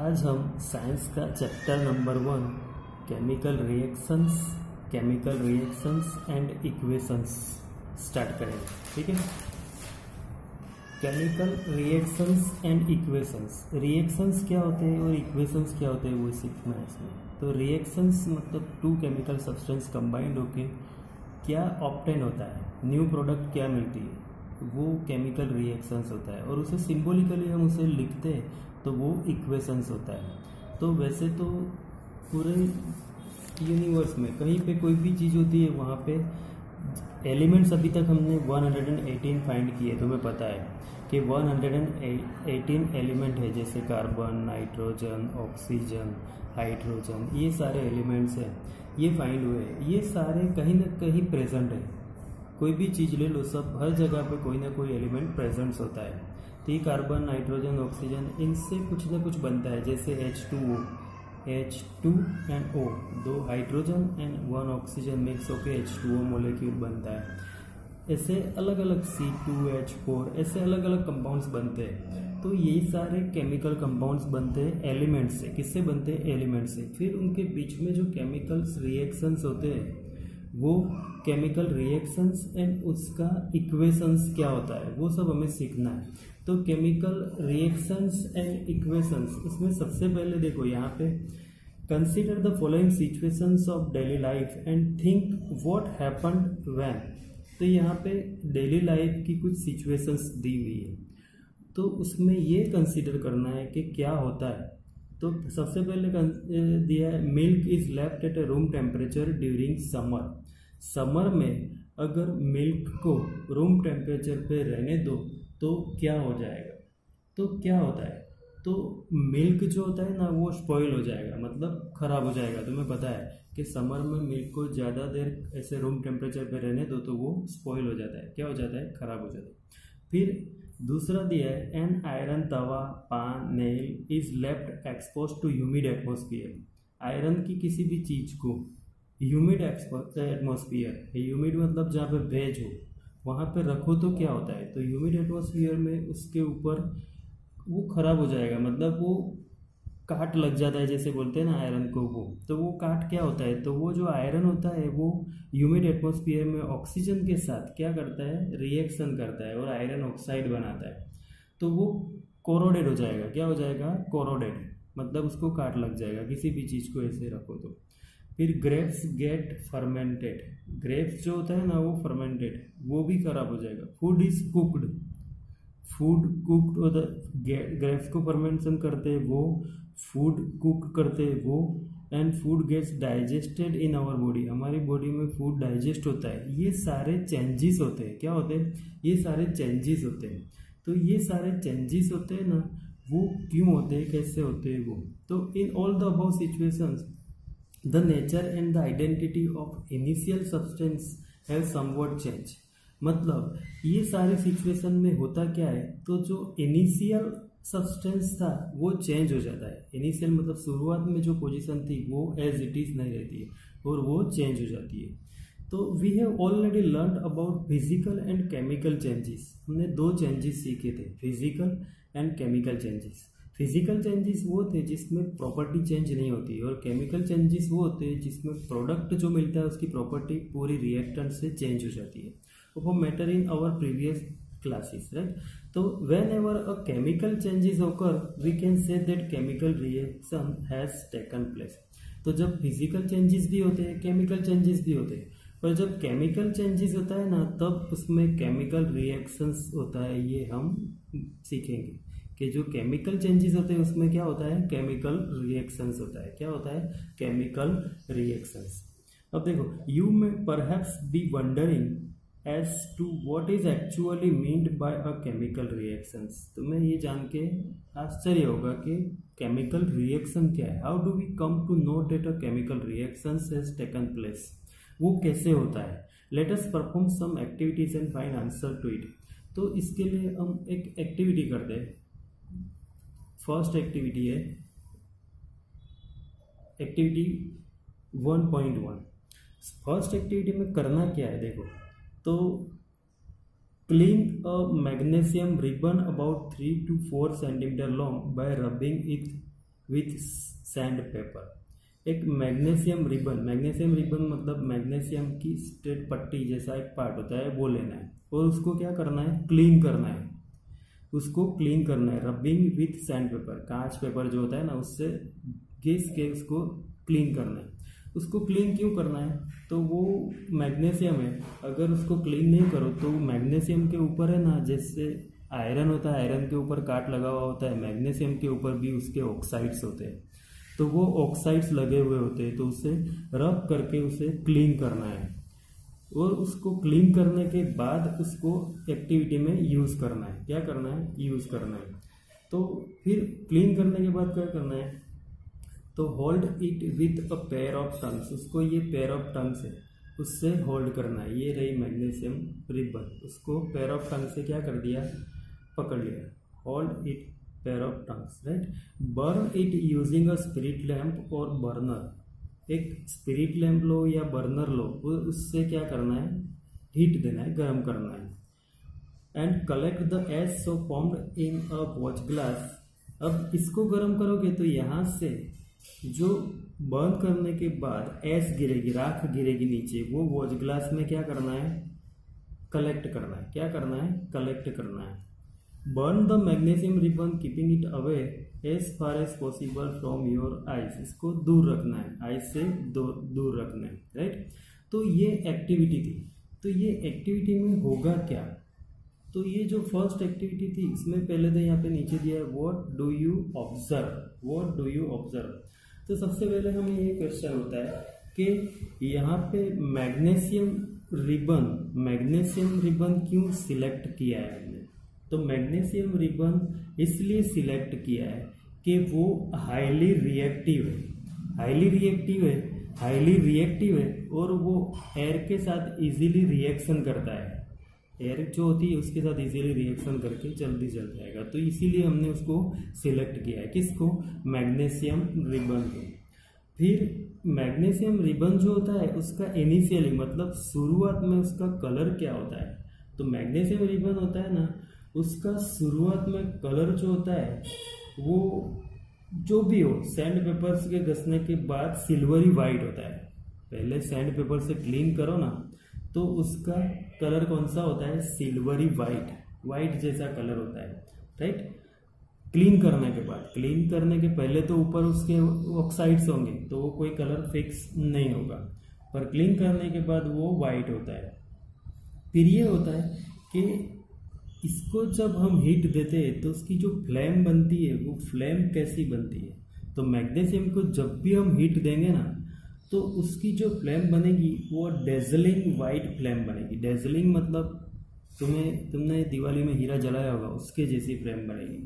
आज हम साइंस का chapter number 1 chemical reactions and equations start करेंगे। ठीक है, chemical reactions and equations. Reactions क्या होते हैं और इक्वेशंस क्या होते हैं वो सीखना है इसमें। तो रिएक्शंस मतलब टू केमिकल सब्सटेंस कंबाइंड होके क्या ऑब्टेन होता है, न्यू प्रोडक्ट क्या मिलती है, वो केमिकल रिएक्शंस होता है। और उसे सिंबॉलिकली हम उसे लिखते हैं तो वो इक्वेशंस होता है। तो वैसे तो पूरे यूनिवर्स में कहीं पे कोई भी चीज़ होती है वहाँ पे एलिमेंट्स अभी तक हमने 118 फाइंड किए। तुम्हें पता है कि 118 एलिमेंट है, जैसे कार्बन, नाइट्रोजन, ऑक्सीजन, हाइड्रोजन, ये सारे एलिमेंट्स हैं, ये फाइंड हुए हैं। ये सारे कहीं ना कहीं प्रेजेंट है। कोई भी चीज़ ले लो, सब हर जगह पे कोई ना कोई एलिमेंट प्रेजेंट होता है। तो ये कार्बन, नाइट्रोजन, ऑक्सीजन, इनसे कुछ ना कुछ बनता है। जैसे H2 and O, 2 hydrogen and 1 oxygen mix होकर H2O मॉलिक्यूल बनता है। ऐसे अलग अलग C2H4 ऐसे अलग अलग कंपाउंड्स बनते हैं। तो यही सारे केमिकल कंपाउंड्स बनते हैं एलिमेंट से। किससे बनते हैं? एलिमेंट से। फिर उनके बीच में जो केमिकल्स रिएक्शंस होते हैं वो केमिकल रिएक्शंस एंड उसका इक्वेशंस क्या होता है वो सब हमें सीखना है। तो केमिकल रिएक्शंस एंड इक्वेशंस, इसमें सबसे पहले देखो यहाँ पे consider the following situations of daily life and think what happened when. तो यहाँ पे डेली लाइफ की कुछ सिचुएशंस दी हुई है, तो उसमें ये कंसीडर करना है कि क्या होता है। तो सबसे पहले दिया है milk is left eight A room temperature during summer. Summer में अगर मिल्क को रूम टेम्परेचर पे रहने दो तो क्या हो जाएगा? तो क्या होता है? तो मिल्क जो होता है ना वो स्पॉइल हो जाएगा, मतलब ख़राब हो जाएगा। तुम्हें पता है कि समर में मिल्क को ज़्यादा देर ऐसे रूम टेम्परेचर पे रहने दो तो वो स्पॉइल हो जाता है। क्या हो जाता है? ख़राब हो जाता है। फिर दूसरा दिया है N iron tawa, pan, nail is left expose to humid atmosphere. Iron की किसी भी चीज़ को ह्यूमिड एटमोसफियर, ह्यूमिड मतलब जहाँ पे भेज हो, वहाँ पे रखो तो क्या होता है? तो ह्यूमिड एटमोसफियर में उसके ऊपर वो ख़राब हो जाएगा, मतलब वो काट लग जाता है, जैसे बोलते हैं ना आयरन को वो। तो वो काट क्या होता है? तो वो जो आयरन होता है वो ह्यूमिड एटमॉस्फेयर में ऑक्सीजन के साथ क्या करता है? रिएक्शन करता है और आयरन ऑक्साइड बनाता है। तो वो कोरोडेड हो जाएगा। क्या हो जाएगा? कोरोडेड, मतलब उसको काट लग जाएगा किसी भी चीज़ को ऐसे रखो तो। फिर ग्रेप्स गेट फर्मेंटेड। ग्रेप्स जो होता है ना वो फर्मेंटेड, वो भी खराब हो जाएगा। Food is cooked, food cooked, grapes को फर्मेंटेशन करते हैं वो, फूड कुक करते हैं वो, and food gets digested in our body. हमारी बॉडी में फूड डाइजेस्ट होता है। ये सारे चेंजेस होते हैं। क्या होते हैं? ये सारे चेंजेस होते हैं। तो ये सारे चेंजेस होते हैं ना, वो क्यों होते हैं, कैसे होते हैं वो। तो in all the above situations the nature and the identity of initial substance have somewhat change. मतलब ये सारे सिचुएशन में होता क्या है? तो जो इनिशियल सब्सटेंस था वो चेंज हो जाता है। इनिशियल मतलब शुरुआत में जो पोजीशन थी वो एज इट इज नहीं रहती है और वो चेंज हो जाती है। तो we have already learn about physical and chemical changes. हमने 2 चेंजेस सीखे थे, physical and chemical changes. Physical changes वो थे जिसमें प्रॉपर्टी चेंज नहीं होती, और केमिकल चेंजेस वो होते हैं जिसमें प्रोडक्ट जो मिलता है उसकी प्रॉपर्टी पूरी रिएक्टेंट से चेंज हो जाती है। वो matter in our previous classes, right? So whenever a chemical changes occur we can say that chemical reaction has taken place. तो जब फिजिकल चेंजेस भी होते हैं केमिकल चेंजेस भी होते हैं, पर जब केमिकल चेंजेस होता है ना तब उसमें केमिकल रिएक्शंस होता है। ये हम सीखेंगे कि जो केमिकल चेंजेस होते हैं उसमें क्या होता है? केमिकल रिएक्शंस होता है। क्या होता है? Chemical reactions. अब देखो, you may perhaps be wondering as to what is actually meant by a chemical reactions। तुम्हें ये जान के आश्चर्य होगा कि केमिकल रिएक्शन क्या है। How do we come to know that a chemical reactions has taken place? वो कैसे होता है? Let us perform some activities and find answer to it. तो इसके लिए हम एक एक्टिविटी करते हैं। फर्स्ट एक्टिविटी है एक्टिविटी 1.1। फर्स्ट एक्टिविटी में करना क्या है देखो, तो clean a magnesium ribbon about 3 to 4 centimeter long by rubbing it with sandpaper. एक मैग्नीशियम रिबन मतलब मैग्नीशियम की स्ट्रेट पट्टी जैसा एक पार्ट होता है, वो लेना है और उसको क्या करना है, क्लीन करना है। उसको क्लीन करना है रबिंग विथ सैंड पेपर, कांच पेपर जो होता है ना उससे घिस के उसको क्लीन करना है। उसको क्लीन क्यों करना है, तो वो मैग्नीशियम है, अगर उसको क्लीन नहीं करो तो मैग्नीशियम के ऊपर है ना, जैसे आयरन होता है, आयरन के ऊपर काट लगा हुआ होता है, मैग्नीशियम के ऊपर भी उसके ऑक्साइड्स होते हैं, तो वो ऑक्साइड्स लगे हुए होते हैं, तो उसे रब करके उसे क्लीन करना है और उसको क्लीन करने के बाद उसको एक्टिविटी में यूज़ करना है। क्या करना है, यूज़ करना है। तो फिर क्लीन करने के बाद क्या करना है, तो hold it with a pair of tongues, उसको ये पेयर ऑफ टंग्स है उससे होल्ड करना है। ये रही मैग्नीशियम रिबन, उसको पेयर ऑफ टंग से क्या कर दिया, पकड़ लिया। Hold it pair of tongues, right. Burn it using a spirit lamp और बर्नर, एक स्पिरिट लैम्प लो या बर्नर लो, उससे क्या करना है, हीट देना है, गर्म करना है। And collect the ash so formed in a watch glass. अब इसको गर्म करोगे तो यहाँ से जो बर्न करने के बाद ऐश गिरेगी, राख गिरेगी नीचे, वो वॉच ग्लास में क्या करना है, कलेक्ट करना है। क्या करना है, कलेक्ट करना है। Burn the magnesium ribbon keeping it away as far as possible from your eyes, इसको दूर रखना है, आइज से दूर रखना है, राइट। तो ये एक्टिविटी थी। तो ये एक्टिविटी में होगा क्या, तो ये जो फर्स्ट एक्टिविटी थी इसमें पहले तो यहाँ पे नीचे दिया है what do you observe, what do you observe. तो सबसे पहले हमें ये क्वेश्चन होता है कि यहाँ पे मैग्नीशियम रिबन क्यों सिलेक्ट किया है हमने। तो मैग्नीशियम रिबन इसलिए सिलेक्ट किया है कि वो हाईली रिएक्टिव है और वो एयर के साथ इजीली रिएक्शन करता है। एयर जो होती है उसके साथ इजीली रिएक्शन करके जल्दी जल जाएगा, तो इसीलिए हमने उसको सिलेक्ट किया है। किसको, मैग्नीशियम रिबन को। फिर मैग्नीशियम रिबन जो होता है उसका इनिशियली मतलब शुरुआत में उसका कलर क्या होता है, तो मैग्नीशियम रिबन होता है ना, उसका शुरुआत में कलर जो होता है वो जो भी हो सैंड पेपर्स के घसने के बाद सिल्वरी वाइट होता है। पहले सैंड पेपर से क्लीन करो ना तो उसका कलर कौन सा होता है, सिल्वरी वाइट जैसा कलर होता है, राइट। क्लीन करने के पहले तो ऊपर उसके ऑक्साइड्स होंगे तो वो कोई कलर फिक्स नहीं होगा, पर क्लीन करने के बाद वो वाइट होता है। फिर ये होता है कि इसको जब हम हीट देते हैं तो उसकी जो फ्लेम बनती है वो फ्लेम कैसी बनती है, तो मैग्नीशियम को जब भी हम हीट देंगे ना तो उसकी जो फ्लेम बनेगी वो डेजलिंग वाइट फ्लेम बनेगी। डेजलिंग मतलब तुमने दिवाली में हीरा जलाया होगा उसके जैसी फ्लेम बनेगी,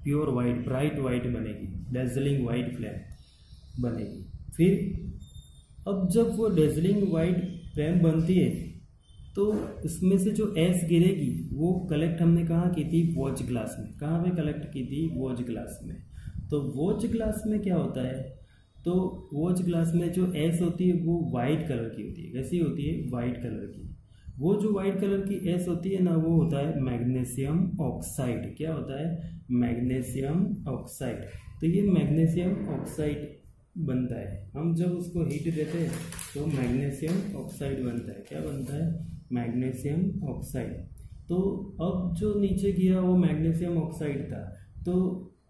प्योर वाइट ब्राइट वाइट बनेगी, डेजलिंग वाइट फ्लेम बनेगी। फिर अब जब वो डेजलिंग वाइट फ्लेम बनती है तो उसमें से जो ऐश गिरेगी वो कलेक्ट हमने कहाँ की थी, वॉच ग्लास में। कहाँ पे कलेक्ट की थी, वॉच ग्लास में। तो वॉच ग्लास में क्या होता है, तो वॉच ग्लास में जो ऐश होती है वो वाइट कलर की होती है। कैसी होती है, वाइट कलर की। वो जो वाइट कलर की ऐश होती है ना वो होता है मैग्नीशियम ऑक्साइड। क्या होता है, मैग्नीशियम ऑक्साइड। तो ये मैग्नीशियम ऑक्साइड बनता है, हम जब उसको हीट देते हैं तो मैग्नीशियम ऑक्साइड बनता है। क्या बनता है, मैग्नीशियम ऑक्साइड। तो अब जो नीचे गिरा वो मैग्नीशियम ऑक्साइड था, तो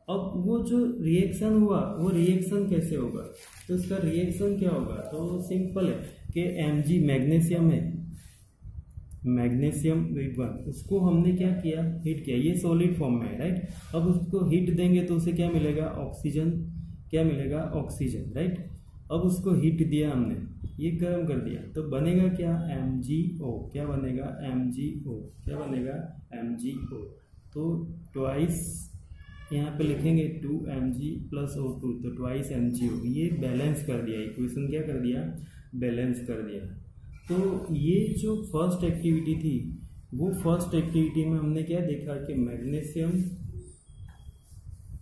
अब वो जो रिएक्शन हुआ वो रिएक्शन कैसे होगा, तो उसका रिएक्शन क्या होगा, तो सिंपल है कि Mg मैग्नीशियम है, मैग्नीशियम रिबन, उसको हमने क्या किया, हीट किया। ये सॉलिड फॉर्म में है, राइट। अब उसको हीट देंगे तो उसे क्या मिलेगा, ऑक्सीजन। क्या मिलेगा, ऑक्सीजन, राइट। अब उसको हीट दिया हमने, ये गर्म कर दिया, तो बनेगा क्या, MgO। क्या बनेगा, MgO। क्या बनेगा, MgO। तो ट्वाइस यहाँ पे लिखेंगे 2Mg + O2, तो ट्वाइस MgO। ये बैलेंस कर दिया, इक्वेशन क्या कर दिया, बैलेंस कर दिया। तो ये जो फर्स्ट एक्टिविटी थी वो फर्स्ट एक्टिविटी में हमने क्या देखा कि मैग्नीशियम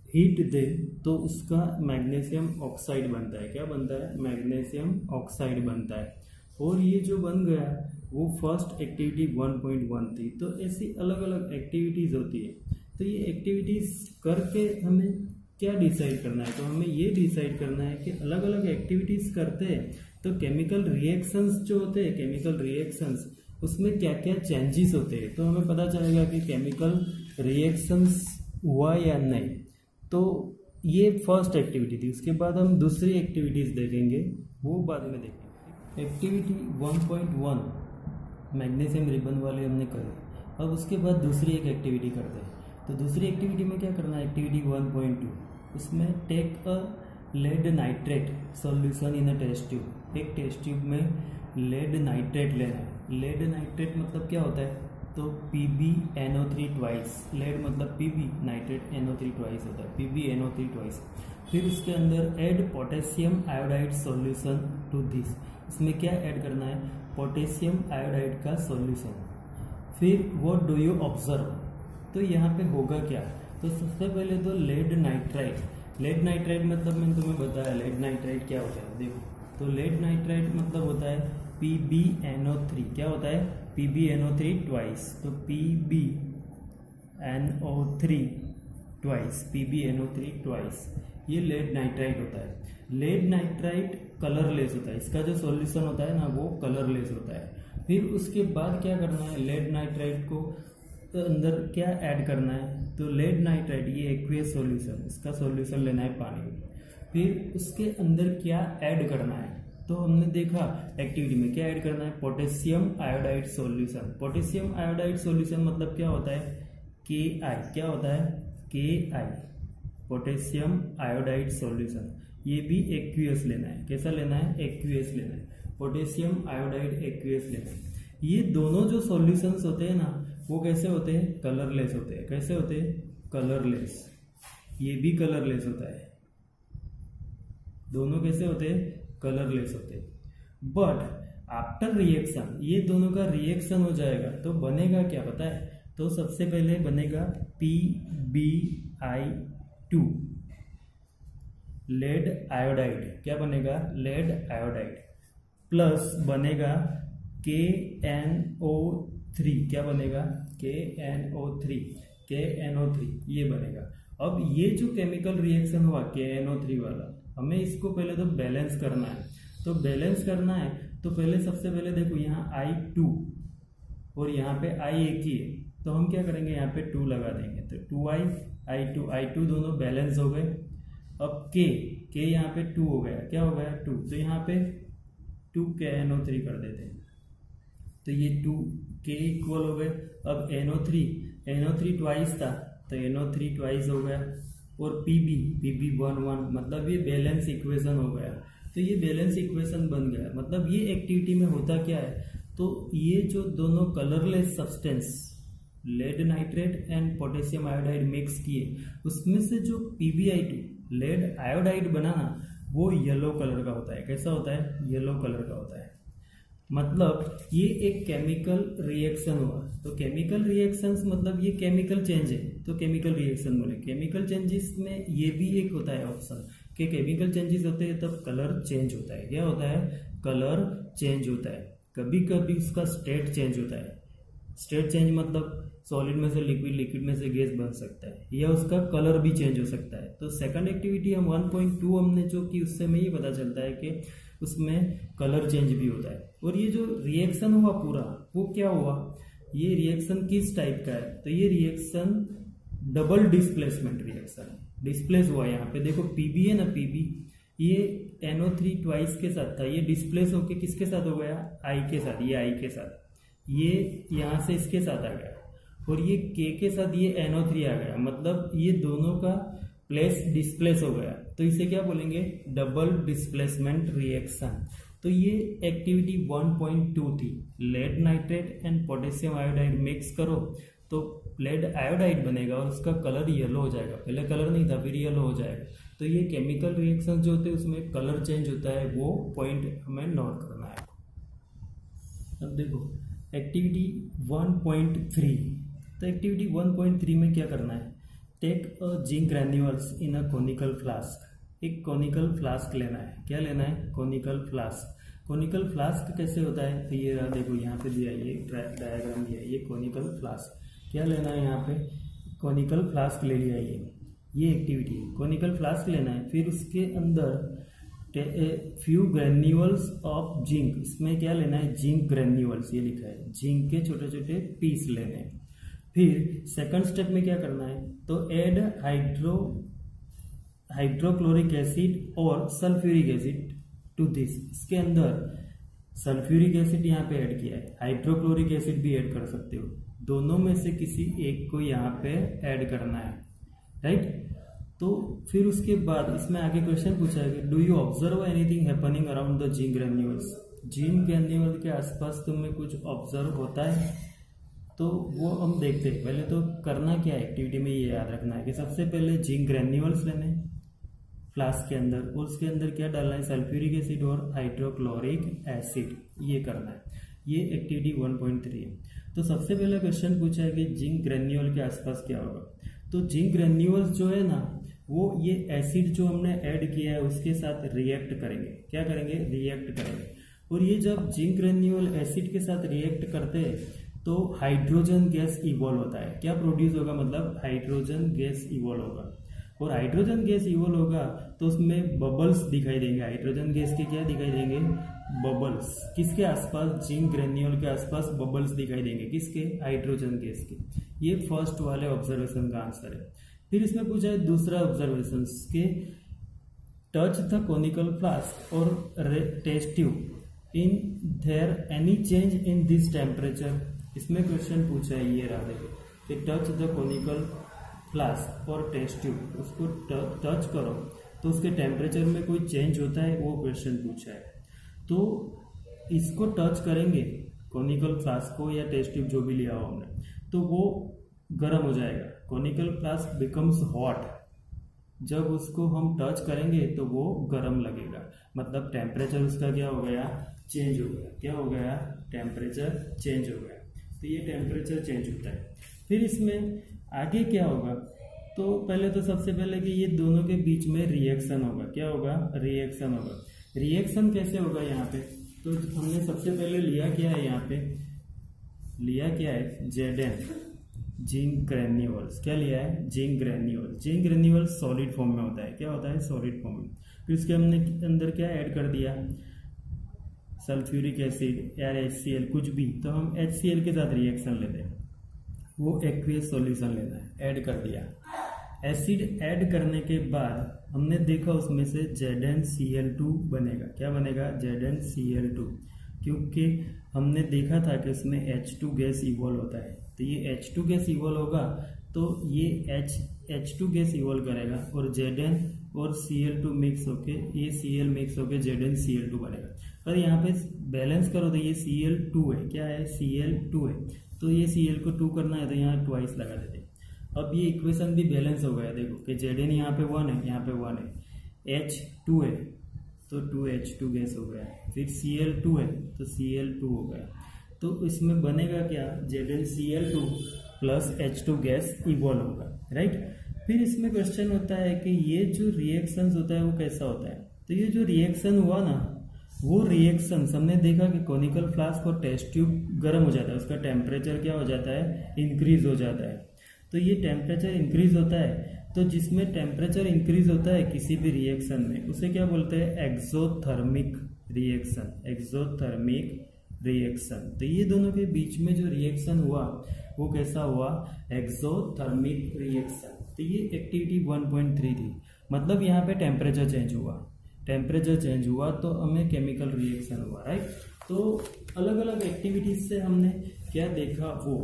हीट दे तो उसका मैग्नीशियम ऑक्साइड बनता है। क्या बनता है, मैग्नीशियम ऑक्साइड बनता है। और ये जो बन गया वो फर्स्ट एक्टिविटी 1.1 थी। तो ऐसी अलग अलग एक्टिविटीज़ होती है, तो ये एक्टिविटीज़ करके हमें क्या डिसाइड करना है, तो हमें ये डिसाइड करना है कि अलग अलग एक्टिविटीज करते हैं तो केमिकल रिएक्शंस जो होते हैं, केमिकल रिएक्शंस उसमें क्या क्या चेंजेस होते हैं, तो हमें पता चलेगा कि केमिकल रिएक्शंस हुआ या नहीं। तो ये फर्स्ट एक्टिविटी थी। उसके बाद हम दूसरी एक्टिविटीज देखेंगे, वो बाद में देखेंगे। एक्टिविटी 1.1 मैग्नीशियम रिबन वाले हमने करे। अब उसके बाद दूसरी एक एक्टिविटी करते हैं। तो दूसरी एक्टिविटी में क्या करना है, एक्टिविटी 1.2, उसमें take a lead nitrate solution in a test tube. एक टेस्ट ट्यूब में लेड नाइट्रेट लेना है। लेड नाइट्रेट मतलब क्या होता है, तो PbNO3 ट्वाइस, लेड मतलब Pb, नाइट्रेट NO3 ट्वाइस होता है, PbNO3 ट्वाइस। फिर उसके अंदर add potassium iodide solution to this, इसमें क्या ऐड करना है, पोटेशियम आयोडाइड का सॉल्यूशन। फिर व्हाट डू यू ऑब्जर्व, तो यहाँ पे होगा क्या, तो सबसे पहले तो लेड नाइट्राइट, लेड नाइट्राइट मतलब मैंने तुम्हें बताया लेड नाइट्राइट क्या होता है, देखो तो लेड नाइट्राइट मतलब होता है PbNO3, क्या होता है PbNO3 ट्वाइस, तो PbNO3 ट्वाइस, PbNO3 ट्वाइस, ये लेड नाइट्राइट होता है। लेड नाइट्राइट कलरलेस होता है, इसका जो सॉल्यूशन होता है ना वो कलरलेस होता है। फिर उसके बाद क्या करना है, लेड नाइट्राइट को अंदर क्या ऐड करना है, तो लेड नाइट्राइट ये एक्वियस सॉल्यूशन, इसका सॉल्यूशन लेना है पानी में। फिर उसके अंदर क्या ऐड करना है, तो हमने देखा एक्टिविटी में क्या ऐड करना है, potassium iodide solution. Potassium iodide solution मतलब क्या होता है, Ki, क्या होता है Ki, पोटेशियम आयोडाइड सॉल्यूशन। ये भी एक्वियस लेना है, कैसा लेना है, एक्वियस लेना है, पोटेशियम आयोडाइड एक्वियस लेना है। ये दोनों जो सॉल्यूशंस होते हैं ना वो कैसे होते हैं, कलरलेस होते हैं। कैसे होते हैं, कलरलेस। ये भी कलरलेस होता है, दोनों कैसे होते हैं, कलरलेस होते हैं। बट आफ्टर रिएक्शन ये दोनों का रिएक्शन हो जाएगा तो बनेगा क्या पता है, तो सबसे पहले बनेगा PbI2 लेड आयोडाइड, क्या बनेगा, लेड आयोडाइड, प्लस बनेगा KNO3, क्या बनेगा, KNO3 ये बनेगा। अब ये जो केमिकल रिएक्शन हुआ KNO3 वाला, हमें इसको पहले तो बैलेंस करना है। तो बैलेंस करना है तो पहले सबसे पहले देखो यहाँ I2 और यहाँ पे I एक ही है, तो हम क्या करेंगे, यहाँ पे 2 लगा देंगे, तो 2I I2 दोनों बैलेंस हो गए। अब K यहाँ पे 2 हो गया, क्या हो गया 2, तो यहाँ पे 2 KNO3 कर देते हैं, तो ये 2 K इक्वल हो गए। अब NO3 ट्वाइस था तो NO3 ट्वाइस हो गया, और PB 1 मतलब ये बैलेंस इक्वेशन हो गया। तो ये बैलेंस इक्वेशन बन गया। मतलब ये एक्टिविटी में होता क्या है, तो ये जो दोनों colourless substance lead nitrate and potassium iodide mix किए, उसमें से जो PbI2 लेड आयोडाइड बना ना वो येलो कलर का होता है। कैसा होता है, येलो कलर का होता है। मतलब ये एक केमिकल रिएक्शन हुआ। तो केमिकल रिएक्शंस मतलब ये केमिकल चेंज है, तो केमिकल रिएक्शन बोले। केमिकल चेंजेस में ये भी एक होता है ऑप्शन कि केमिकल चेंजेस होते हैं तब कलर चेंज होता है। क्या होता है, कलर चेंज होता है। कभी कभी उसका स्टेट चेंज होता है। स्टेट चेंज मतलब सॉलिड में से लिक्विड, लिक्विड में से गैस बन सकता है, या उसका कलर भी चेंज हो सकता है। तो सेकंड एक्टिविटी हम 1.2 हमने जो की, उससे हमें ये पता चलता है कि उसमें कलर चेंज भी होता है। और ये जो रिएक्शन हुआ पूरा, वो क्या हुआ, ये रिएक्शन किस टाइप का है, तो ये रिएक्शन डबल डिस्प्लेसमेंट रिएक्शन है। डिस्प्लेस हुआ, यहाँ पे देखो PB है ना, PB ये NO3 ट्वाइस के साथ था, ये डिस्प्लेस होके किसके साथ हो गया, I के साथ, ये I के साथ, ये यहाँ से इसके साथ आ गया, और ये K के साथ ये NO3 आ गया। मतलब ये दोनों का प्लेस डिस्प्लेस हो गया, तो इसे क्या बोलेंगे, डबल डिस्प्लेसमेंट रिएक्शन। तो ये एक्टिविटी 1.2 थी। Lead nitrate and potassium iodide mix करो तो लेड आयोडाइड बनेगा और उसका कलर येलो हो जाएगा। पहले कलर नहीं था, फिर येलो हो जाएगा। तो ये केमिकल रिएक्शन जो होते हैं उसमें कलर चेंज होता है, वो पॉइंट हमें नोट करना है। अब देखो एक्टिविटी 1.3। तो एक्टिविटी 1.3 में क्या करना है, take a zinc granules in a conical flask. एक कोनिकल फ्लास्क लेना है। क्या लेना है, कोनिकल फ्लास्क। कोनिकल फ्लास्क कैसे होता है, तो ये देखो यहाँ पे दिया, ये डायग्राम दिया, ये कोनिकल फ्लास्क। क्या लेना है, यहाँ पे कोनिकल फ्लास्क ले लिया। ये ये एक्टिविटी है। कॉनिकल फ्लास्क लेना है, फिर उसके अंदर फ्यू ग्रेन्यूल्स ऑफ जिंक, इसमें क्या लेना है, जिंक ग्रेन्यूल्स, ये लिखा है, जिंक के छोटे छोटे पीस लेने हैं। फिर सेकंड स्टेप में क्या करना है, तो ऐड हाइड्रोक्लोरिक एसिड और सल्फ्यूरिक एसिड टू दिस। इसके अंदर सल्फ्यूरिक एसिड यहाँ पे ऐड किया है, हाइड्रोक्लोरिक एसिड भी ऐड कर सकते हो, दोनों में से किसी एक को यहाँ पे ऐड करना है, राइट। तो फिर उसके बाद इसमें आगे क्वेश्चन पूछा है कि do you observe anything happening around the zinc granules, zinc granule के आसपास तुम्हें कुछ ऑब्जर्व होता है, तो वो हम देखते हैं। पहले तो करना क्या है एक्टिविटी में, ये याद रखना है कि सबसे पहले जिंक ग्रेन्यूल्स लेने फ्लास्क के अंदर, और उसके अंदर क्या डालना है, सल्फ्यूरिक एसिड और हाइड्रोक्लोरिक एसिड, ये करना है। ये एक्टिविटी 1.3 है। तो सबसे पहले क्वेश्चन पूछा है कि जिंक ग्रेन्यूल के आसपास क्या होगा, तो जिंक ग्रेन्यूल्स जो है ना, वो ये एसिड जो हमने ऐड किया है उसके साथ रिएक्ट करेंगे। क्या करेंगे, रिएक्ट करेंगे। और ये जब जिंक ग्रेन्यूल एसिड के साथ रिएक्ट करते हैं तो हाइड्रोजन गैस इवॉल्व होता है। क्या प्रोड्यूस होगा, मतलब हाइड्रोजन गैस इवॉल्व होगा, और हाइड्रोजन गैस इवॉल्व होगा तो उसमें बबल्स दिखाई देंगे। हाइड्रोजन गैस के क्या दिखाई देंगे, बबल्स। किसके आसपास, जिंक ग्रेन्यूल के आसपास बबल्स दिखाई देंगे, किसके, हाइड्रोजन गैस के। ये फर्स्ट वाले ऑब्जर्वेशन का आंसर है। फिर इसमें पूछा है दूसरा ऑब्जर्वेशन के टच द कॉनिकल फ्लास्क और test tube in there any change in this temperature. इसमें क्वेश्चन पूछा है, ये रहा देखो कि टच द कॉनिकल फ्लास्क और टेस्ट ट्यूब, उसको टच करो तो उसके टेम्परेचर में कोई चेंज होता है, वो क्वेश्चन पूछा है। तो इसको टच करेंगे कॉनिकल फ्लास्क को या टेस्ट ट्यूब जो भी लिया हो हमने, तो वो गर्म हो जाएगा। कॉनिकल फ्लास्क बिकम्स हॉट, जब उसको हम टच करेंगे तो वो गर्म लगेगा, मतलब टेम्परेचर उसका क्या हो गया, चेंज हो गया। क्या हो गया, टेम्परेचर चेंज हो गया। तो ये टेम्परेचर चेंज होता है। फिर इसमें आगे क्या होगा, तो पहले तो सबसे पहले कि ये दोनों के बीच में रिएक्शन होगा। क्या होगा, रिएक्शन होगा। रिएक्शन कैसे होगा यहाँ पे, तो हमने सबसे पहले लिया क्या है, यहाँ पे लिया क्या है, Zn, जिंक ग्रेन्यूल्स। क्या लिया है, zinc granules. Zinc granules solid form में होता है। क्या होता है, सॉलिड फॉर्म में। फिर उसके हमने अंदर क्या ऐड कर दिया, सल्फ्यूरिक एसिड या HCl, कुछ भी, तो हम HCl के साथ रिएक्शन लेते हैं, वो एक्वियस सॉल्यूशन लेना है, ऐड कर दिया। एसिड ऐड करने के बाद हमने देखा उसमें से ZnCl2 बनेगा। क्या बनेगा, ZnCl2, क्योंकि हमने देखा था कि उसमें H2 गैस इवॉल्व होता है। तो ये H2 गैस इवॉल्व होगा तो ये H2 गैस इवॉल्व करेगा और Zn और Cl2 मिक्स होके, ये Cl मिक्स होके ZnCl2 बनेगा। पर यहाँ पे बैलेंस करो तो ये Cl2 है। क्या है, Cl2 है, तो ये Cl को 2 करना है तो यहाँ ट्वाइस लगा देते हैं। अब ये इक्वेशन भी बैलेंस हो गया। देखो कि Zn यहाँ पे 1 है, यहाँ पे 1 है, H2 है तो 2H2 गैस हो गया। फिर Cl2 है तो Cl2 हो गया। तो इसमें बनेगा क्या, ZnCl2 plus H2 gas evolve होगा, राइट। फिर इसमें क्वेश्चन होता है कि ये जो रिएक्शंस होता है वो कैसा होता है। तो ये जो रिएक्शन हुआ ना, वो रिएक्शन हमने देखा कि कॉनिकल फ्लास्क और टेस्ट ट्यूब गर्म हो जाता है, उसका टेम्परेचर क्या हो जाता है, इंक्रीज हो जाता है। तो ये टेम्परेचर इंक्रीज होता है, तो जिसमें टेम्परेचर इंक्रीज होता है किसी भी रिएक्शन में, उसे क्या बोलते हैं, एक्सोथर्मिक रिएक्शन। Exothermic reaction. तो ये दोनों के बीच में जो रिएक्शन हुआ वो कैसा हुआ, एक्सोथर्मिक रिएक्शन। तो ये एक्टिविटी 1.3 थी, मतलब यहाँ पे टेम्परेचर चेंज हुआ। टेम्परेचर चेंज हुआ तो हमें केमिकल रिएक्शन हुआ, राइट। तो अलग अलग एक्टिविटीज से हमने क्या देखा वो,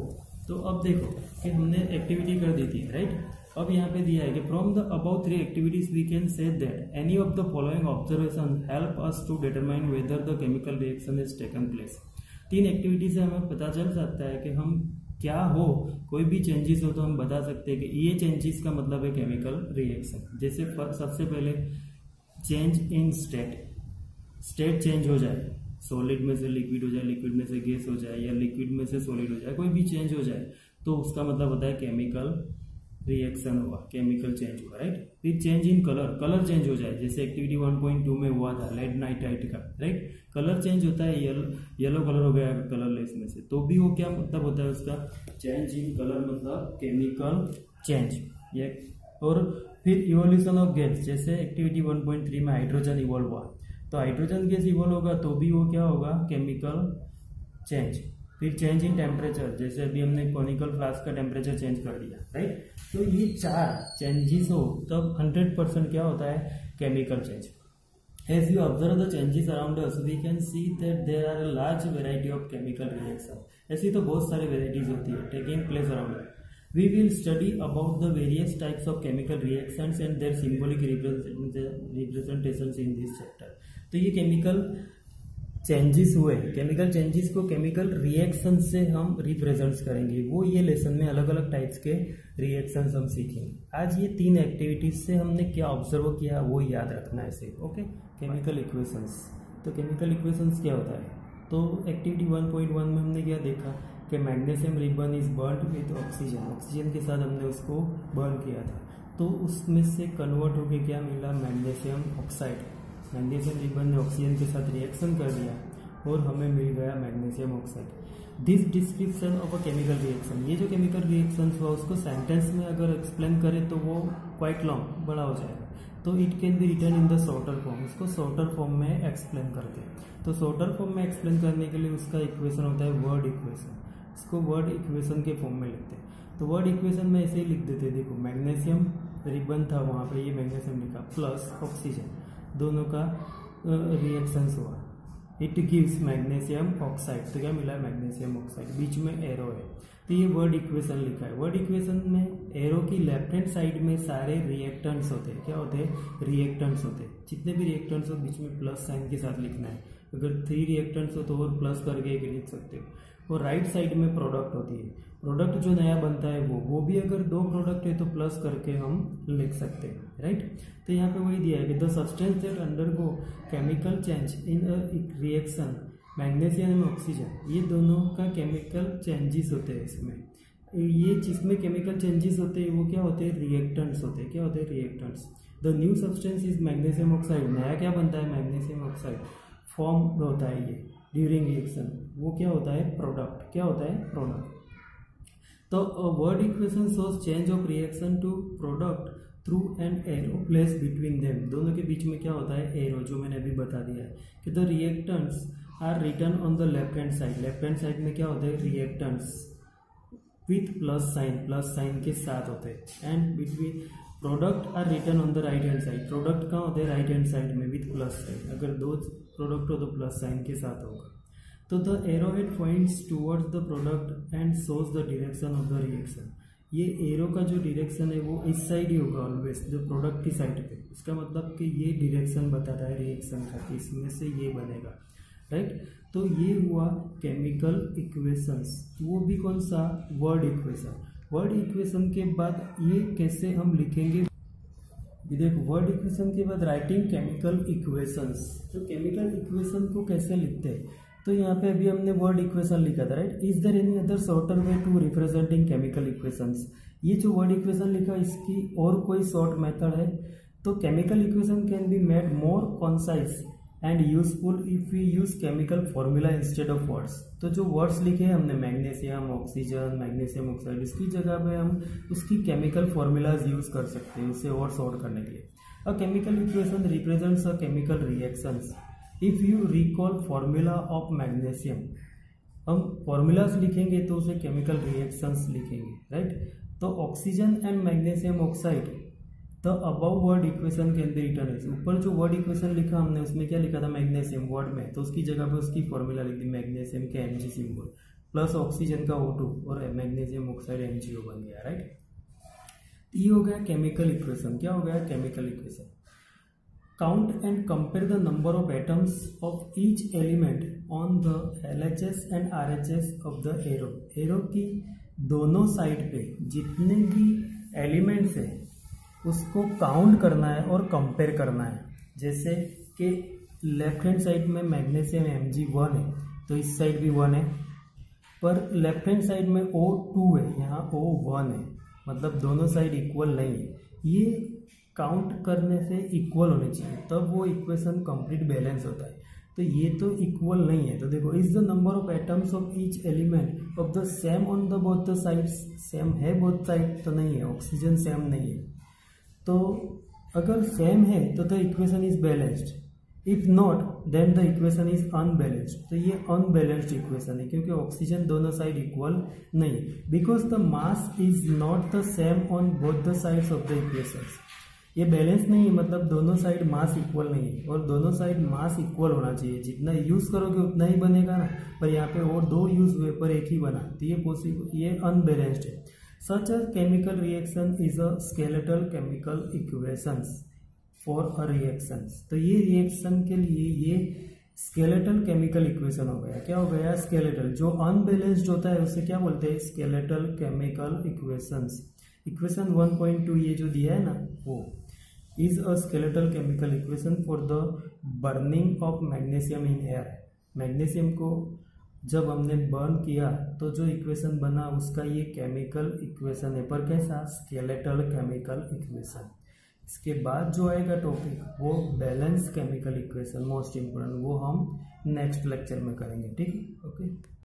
तो अब देखो कि हमने एक्टिविटी कर दी थी, राइट। अब यहाँ पे दिया है कि from the above 3 activities we can say that any of the following observation help us to determine whether the chemical reaction is taken place. 3 activity से हमें पता चल सकता है कि हम क्या हो, कोई भी चेंजेस हो तो हम बता सकते हैं कि ये चेंजेस का मतलब है केमिकल रिएक्शन। जैसे सबसे पहले चेंज इन स्टेट चेंज हो जाए, सॉलिड में से लिक्विड हो जाए, लिक्विड में से गैस हो जाए, या लिक्विड में से सॉलिड हो जाए, कोई भी चेंज हो जाए तो उसका मतलब होता है केमिकल रिएक्शन हुआ, केमिकल चेंज हुआ, राइट। फिर चेंज इन कलर चेंज हो जाए, जैसे एक्टिविटी 1.2 में हुआ था लेड नाइट्राइट का, राइट। कलर चेंज होता है, येलो कलर हो गया कलरलेस में से, तो भी वो क्या मतलब होता है उसका, चेंज इन कलर मतलब केमिकल चेंज। ये और फिर इवोल्यूशन ऑफ गैस, जैसे एक्टिविटी 1.3 में हाइड्रोजन इवॉल्व हुआ, तो हाइड्रोजन गैस इवॉल्व होगा तो भी वो क्या होगा, केमिकल चेंज। फिर चेंज इन टेम्परेचर, जैसे अभी हमने कॉनिकल फ्लास्क का टेम्परेचर चेंज कर दिया, राइट। तो ये 4 चेंजेस हो तब 100% क्या होता है, chemical change. As you observe the changes around us, we can see that there are a large variety of chemical reactions. ऐसी तो बहुत सारी varieties होती है taking place around us. We will study about the various types of chemical reactions and their symbolic representations in this chapter. तो ये chemical changes हुए, chemical changes को केमिकल रिएक्शन से हम रिप्रेजेंट्स करेंगे, वो ये लेसन में अलग अलग टाइप्स के रिएक्शंस हम सीखेंगे। आज ये 3 एक्टिविटीज से हमने क्या ऑब्जर्व किया वो याद रखना है इसे, ओके। केमिकल इक्वेशंस, तो केमिकल इक्वेशंस क्या होता है, तो एक्टिविटी 1.1 में हमने क्या देखा कि magnesium ribbon is burned with oxygen, oxygen के साथ हमने उसको बर्न किया था, तो उसमें से कन्वर्ट होकर क्या मिला, मैग्नीशियम ऑक्साइड। मैग्नीशियम रिबन ने ऑक्सीजन के साथ रिएक्शन कर दिया और हमें मिल गया magnesium oxide. This description of a chemical reaction, ये जो केमिकल रिएक्शन हुआ उसको सेंटेंस में अगर एक्सप्लेन करें तो वो क्वाइट लॉन्ग, बड़ा हो जाएगा, तो it can be written in the shorter form, इसको शॉर्टर फॉर्म में एक्सप्लेन करते हैं। तो शॉर्टर फॉर्म में एक्सप्लेन करने के लिए उसका इक्वेशन होता है वर्ड इक्वेशन, इसको वर्ड इक्वेशन के फॉर्म में लिखते हैं। तो वर्ड इक्वेशन में ऐसे ही लिख देते, देखो मैग्नीशियम रिबन था वहाँ पे, ये मैग्नीशियम लिखा प्लस ऑक्सीजन, दोनों का रिएक्शन हुआ, इट गिव्स मैग्नीशियम ऑक्साइड, तो क्या मिला, मैग्नीशियम ऑक्साइड, बीच में एरो है, तो ये वर्ड इक्वेशन लिखा है। वर्ड इक्वेशन में एरो की लेफ्ट हैंड साइड में सारे रिएक्टेंट्स होते हैं, क्या होते हैं, रिएक्टेंट्स होते हैं, जितने भी रिएक्टेंट्स हो बीच में प्लस साइन के साथ लिखना है, अगर 3 रिएक्टेंट्स हो तो और प्लस करके एक लिख सकते हो। और राइट साइड में प्रोडक्ट होती है, प्रोडक्ट जो नया बनता है वो भी अगर 2 प्रोडक्ट है तो प्लस करके हम लिख सकते हैं, राइट। तो यहाँ पे वही दिया है कि the substance that undergo chemical change in a reaction magnesium and oxygen, ये दोनों का केमिकल चेंजेस होते हैं इसमें, ये जिसमें केमिकल चेंजेस होते हैं वो क्या होते हैं, रिएक्टेंट्स होते हैं, क्या होते हैं, reactants. The new substance is magnesium oxide, नया क्या बनता है, मैग्नीशियम ऑक्साइड फॉर्म होता है ये ड्यूरिंग रिएक्शन, वो क्या होता है, प्रोडक्ट, क्या होता है, प्रोडक्ट। तो word equation shows change of reaction to product through an arrow place between them, दोनों के बीच में क्या होता है, एरो, जो मैंने अभी बता दिया है कि the reactants are written on the left hand side, left hand side में क्या होते हैं, रिएक्टेंट्स विथ प्लस साइन के साथ होते हैं, and between product are written on the right hand side, product कहाँ होते हैं, राइट हैंड साइड में विथ प्लस साइन, अगर 2 प्रोडक्ट हो तो प्लस साइन के साथ होगा। तो the arrowhead points towards the product and shows the direction of the reaction, ये एरो का जो डायरेक्शन है वो इस साइड ही होगा ऑलवेज, जो प्रोडक्ट की साइड पे, इसका मतलब कि ये डायरेक्शन बताता है रिएक्शन का कि इसमें से ये बनेगा, राइट। तो ये हुआ केमिकल इक्वेशंस, वो भी कौन सा, वर्ड इक्वेशन। वर्ड इक्वेशन के बाद ये कैसे हम लिखेंगे, देखो वर्ड इक्वेशन के बाद राइटिंग केमिकल इक्वेशंस, तो केमिकल इक्वेशन को कैसे लिखते हैं, तो यहाँ पे अभी हमने वर्ड इक्वेशन लिखा था, right. Is there any other shorter way to representing chemical equations, ये जो वर्ड इक्वेशन लिखा इसकी और कोई शॉर्ट मेथड है, तो chemical equation can be made more concise and useful if we use chemical formula instead of words. तो जो वर्ड्स लिखे हैं हमने मैग्नीशियम ऑक्सीजन मैग्नीशियम ऑक्साइड, इसकी जगह पे हम उसकी केमिकल फॉर्मूलाज यूज कर सकते हैं उसे और शॉर्ट करने के लिए। A chemical equation represents a chemical reactions. If you recall formula of magnesium, हम फॉर्मूलाज लिखेंगे तो उसे केमिकल रिएक्शंस लिखेंगे, राइट। तो oxygen and magnesium oxide, the above word equation can be written as, ऊपर जो वर्ड इक्वेशन लिखा हमने उसमें क्या लिखा था, मैग्नीशियम वर्ड में, तो उसकी जगह पे उसकी फॉर्मूला लिख दी, मैग्नीशियम के Mg सिंबल प्लस ऑक्सीजन का O2 और मैग्नीशियम ऑक्साइड MgO बन गया, राइट। ये हो गया केमिकल इक्वेशन, क्या हो गया, chemical equation. Count and compare the number of atoms of each element on the LHS and RHS of the arrow, arrow की दोनों साइड पे जितने भी एलिमेंट्स है उसको काउंट करना है और कंपेयर करना है। जैसे कि लेफ्ट हैंड साइड में मैग्नीशियम Mg 1 है तो इस साइड भी 1 है, पर लेफ्ट हैंड साइड में O2 है, यहाँ O1 है, मतलब दोनों साइड इक्वल नहीं है। ये काउंट करने से इक्वल होने चाहिए तब वो इक्वेशन कंप्लीट बैलेंस होता है, तो ये तो इक्वल नहीं है। तो देखो is the number of atoms of each element of the same on the both the sides, same है बोथ साइड तो नहीं है, ऑक्सीजन सेम नहीं है। तो अगर सेम है तो the equation is balanced, if not then the equation is unbalanced. तो ये अनबैलेंस्ड इक्वेशन है क्योंकि ऑक्सीजन दोनों साइड इक्वल नहीं, because the mass is not the same on both the sides of the equations. ये balance नहीं है, मतलब दोनों साइड मास इक्वल नहीं है, और दोनों साइड मास इक्वल होना चाहिए। जितना यूज करोगे उतना ही बनेगा ना, पर यहाँ पे और दो यूज हुए पर एक ही बना, तो ये पॉसिबल, ये अनबैलेंस्ड है। Such a chemical reaction is a skeletal chemical equations for a reactions. तो ये रिएक्शन के लिए ये स्केलेटल केमिकल इक्वेशन हो गया। क्या हो गया? स्केलेटल। जो अनबैलेंस्ड होता है उसे क्या बोलते हैं? Skeletal chemical equations. इक्वेशन 1.2 ये जो दिया है ना, वो is a skeletal chemical equation for the burning of magnesium in air. Magnesium को जब हमने बर्न किया तो जो इक्वेशन बना उसका ये केमिकल इक्वेशन है, पर कैसा? Skeletal chemical equation. इसके बाद जो आएगा टॉपिक वो balance chemical equation, most important, वो हम नेक्स्ट लेक्चर में करेंगे। ठीक है, ओके।